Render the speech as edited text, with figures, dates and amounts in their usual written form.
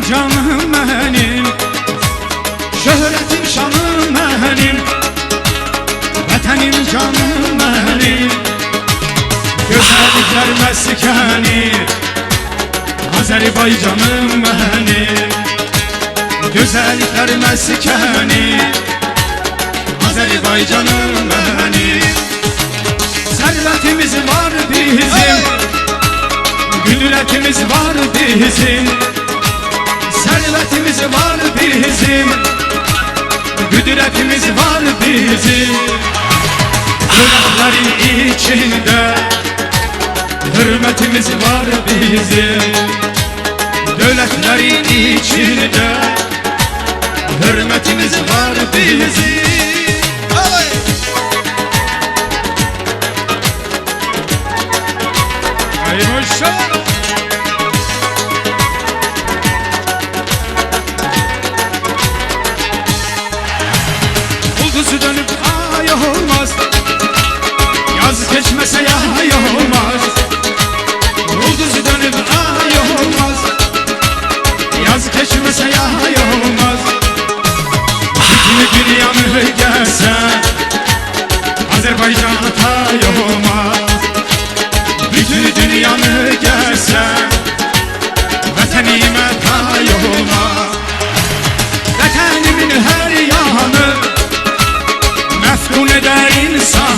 canım benim, şöhretim şanım benim, vatanım canım benim. Güzellikler meskeni Azerbaycanım benim, güzellikler meskeni Azerbaycanım benim. Servetimiz var bizim, güdületimiz var bizim. Servetimiz var bizim, güdületimiz var bizim. Dövletlerin içinde hürmetimiz var bizim. Dövletlerin içinde hürmetimiz var bizim. Ay maşallah. Bulduzu dönüp ay olmaz, yaz geçmese yay olmaz. Bulduzu dönüp ay olmaz, yaz geçmese yay olmaz. Bütün dünyanı gelse Azerbaycan tay olmaz. Bütün dünyanı gelse vatanime tay olmaz. Vatanimin her yanı meftun eder insan.